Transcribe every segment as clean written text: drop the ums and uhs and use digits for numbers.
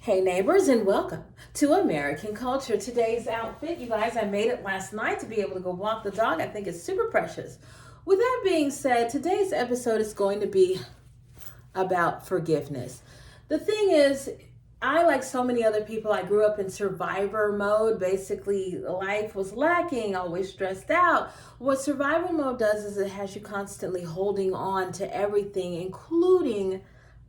Hey neighbors, and welcome to American Culture. Today's outfit, you guys, I made it last night to be able to go walk the dog. I think it's super precious. With that being said, today's episode is going to be about forgiveness. The thing is, I, like so many other people, I grew up in survivor mode. Basically, life was lacking, always stressed out. What survival mode does is it has you constantly holding on to everything, including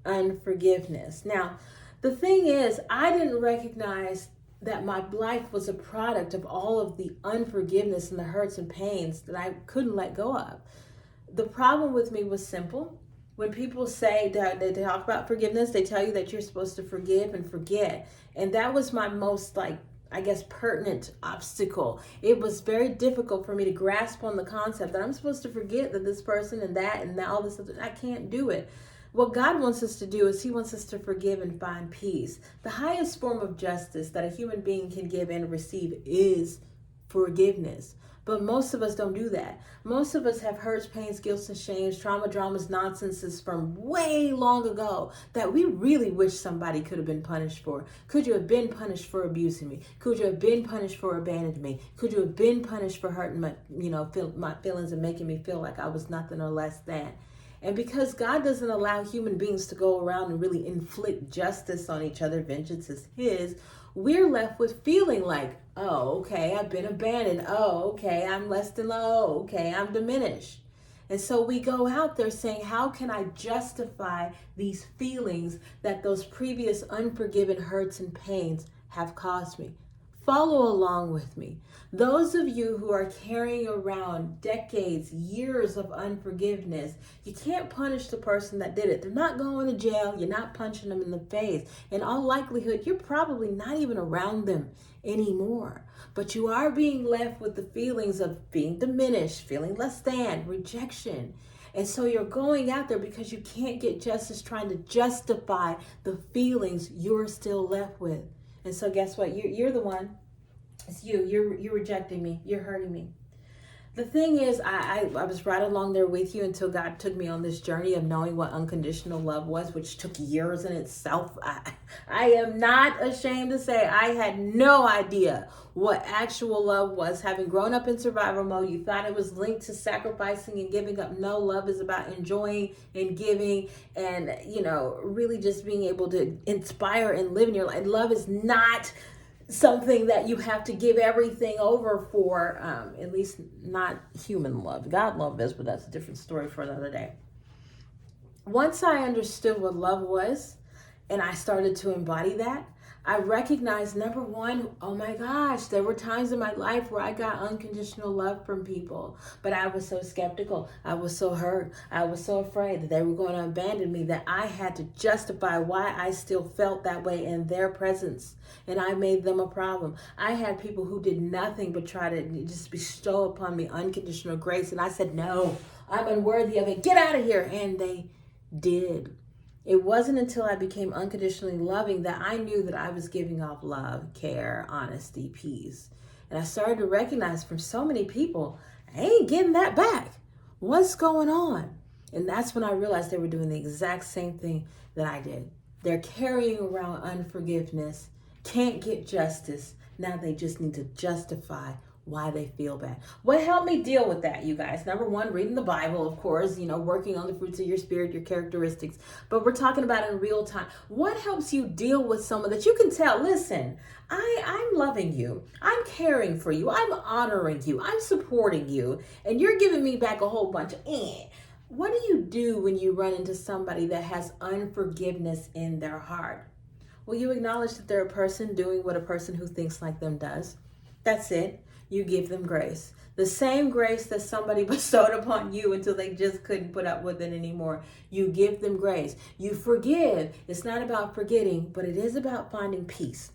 unforgiveness. Now, the thing is, I didn't recognize that my life was a product of all of the unforgiveness and the hurts and pains that I couldn't let go of. The problem with me was simple. When people say that they talk about forgiveness, they tell you that you're supposed to forgive and forget. And that was my most, I guess, pertinent obstacle. It was very difficult for me to grasp on the concept that I'm supposed to forget that this person and all this other. I can't do it. What God wants us to do is He wants us to forgive and find peace. The highest form of justice that a human being can give and receive is forgiveness. But most of us don't do that. Most of us have hurts, pains, guilt, and shames, trauma, dramas, nonsenses from way long ago that we really wish somebody could have been punished for. Could you have been punished for abusing me? Could you have been punished for abandoning me? Could you have been punished for hurting my feelings and making me feel like I was nothing or less than? And because God doesn't allow human beings to go around and really inflict justice on each other, vengeance is His, we're left with feeling like, oh, okay, I've been abandoned. Oh, okay, I'm less than low. Okay, I'm diminished. And so we go out there saying, how can I justify these feelings that those previous unforgiven hurts and pains have caused me? Follow along with me. Those of you who are carrying around decades, years of unforgiveness, you can't punish the person that did it. They're not going to jail. You're not punching them in the face. In all likelihood, you're probably not even around them anymore. But you are being left with the feelings of being diminished, feeling less than, rejection. And so you're going out there because you can't get justice, trying to justify the feelings you're still left with. And so guess what? You're the one. It's you. You're rejecting me. You're hurting me. The thing is, I was right along there with you until God took me on this journey of knowing what unconditional love was, which took years in itself. I am not ashamed to say I had no idea what actual love was. Having grown up in survival mode, you thought it was linked to sacrificing and giving up. No, love is about enjoying and giving and, really just being able to inspire and live in your life. Love is not something that you have to give everything over for, at least not human love. God love is, but that's a different story for another day. Once I understood what love was and I started to embody that, I recognized, number one, oh my gosh, there were times in my life where I got unconditional love from people, but I was so skeptical. I was so hurt. I was so afraid that they were going to abandon me that I had to justify why I still felt that way in their presence. And I made them a problem. I had people who did nothing but try to just bestow upon me unconditional grace. And I said, no, I'm unworthy of it. Get out of here. And they did. It wasn't until I became unconditionally loving that I knew that I was giving off love, care, honesty, peace. And I started to recognize from so many people, I ain't getting that back. What's going on? And that's when I realized they were doing the exact same thing that I did. They're carrying around unforgiveness, can't get justice. Now they just need to justify why they feel bad. What helped me deal with that, you guys? Number one, reading the Bible, of course, working on the fruits of your spirit, your characteristics. But we're talking about in real time. What helps you deal with someone that you can tell, listen, I'm loving you. I'm caring for you. I'm honoring you. I'm supporting you. And you're giving me back a whole bunch of What do you do when you run into somebody that has unforgiveness in their heart? Well, you acknowledge that they're a person doing what a person who thinks like them does. That's it. You give them grace. The same grace that somebody bestowed upon you until they just couldn't put up with it anymore. You give them grace. You forgive. It's not about forgetting, but it is about finding peace.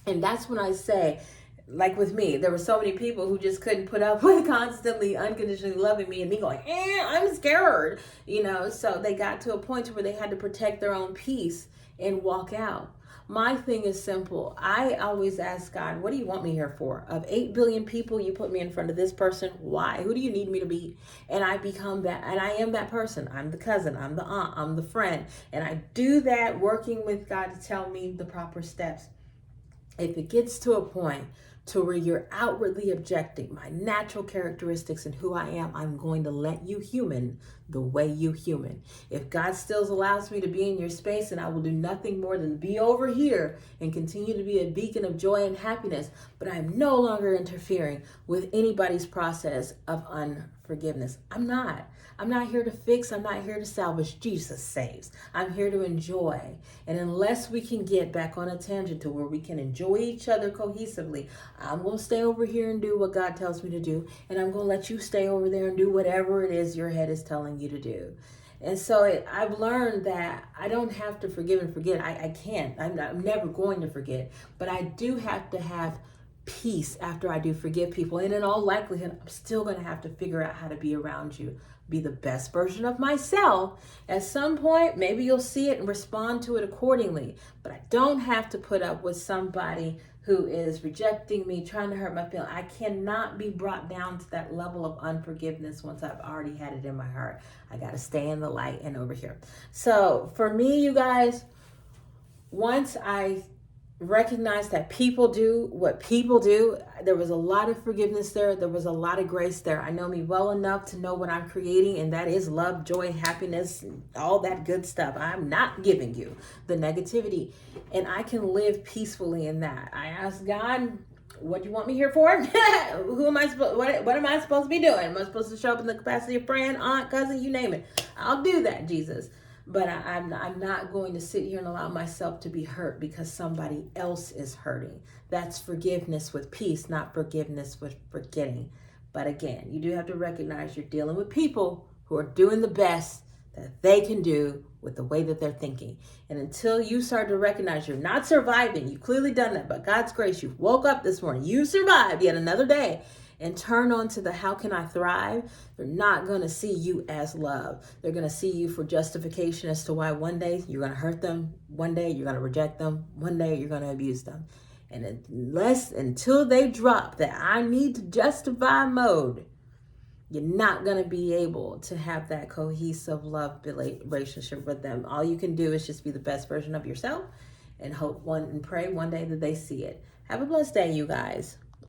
And that's when I say, like with me, there were so many people who just couldn't put up with constantly unconditionally loving me and me going, I'm scared, so they got to a point where they had to protect their own peace and walk out. My thing is simple. I always ask God, what do you want me here for? Of 8 billion people, you put me in front of this person. Why? Who do you need me to be? And I become that, and I am that person. I'm the cousin, I'm the aunt, I'm the friend. And I do that working with God to tell me the proper steps. If it gets to a point to where you're outwardly objecting my natural characteristics and who I am, I'm going to let you human the way you human. If God still allows me to be in your space, and I will do nothing more than be over here and continue to be a beacon of joy and happiness, but I'm no longer interfering with anybody's process of unforgiveness. I'm not. I'm not here to fix. I'm not here to salvage. Jesus saves. I'm here to enjoy. And unless we can get back on a tangent to where we can enjoy each other cohesively, I'm going to stay over here and do what God tells me to do. And I'm going to let you stay over there and do whatever it is your head is telling you to do. And so I've learned that I don't have to forgive and forget. I can't. I'm never going to forget. But I do have to have peace after I do forgive people. And in all likelihood, I'm still going to have to figure out how to be around you, be the best version of myself. At some point, maybe you'll see it and respond to it accordingly. But I don't have to put up with somebody who is rejecting me, trying to hurt my feelings. I cannot be brought down to that level of unforgiveness once I've already had it in my heart. I got to stay in the light and over here. So for me, you guys, once I recognize that people do what people do, there was a lot of forgiveness there. There was a lot of grace there. I know me well enough to know what I'm creating, and that is love, joy, happiness, all that good stuff. I'm not giving you the negativity, and I can live peacefully in that. I ask God, what do you want me here for? Who am I supposed? What am I supposed to be doing? Am I supposed to show up in the capacity of friend, aunt, cousin, you name it? I'll do that, Jesus. But I'm not going to sit here and allow myself to be hurt because somebody else is hurting. That's forgiveness with peace, not forgiveness with forgetting. But again, you do have to recognize you're dealing with people who are doing the best that they can do with the way that they're thinking. And until you start to recognize you're not surviving, you've clearly done that, but God's grace, you woke up this morning, you survived yet another day, and turn on to the how can I thrive, they're not going to see you as love. They're going to see you for justification as to why one day you're going to hurt them, one day you're going to reject them, one day you're going to abuse them. And until they drop that I need to justify mode, you're not going to be able to have that cohesive love relationship with them. All you can do is just be the best version of yourself and hope and pray one day that they see it. Have a blessed day, you guys.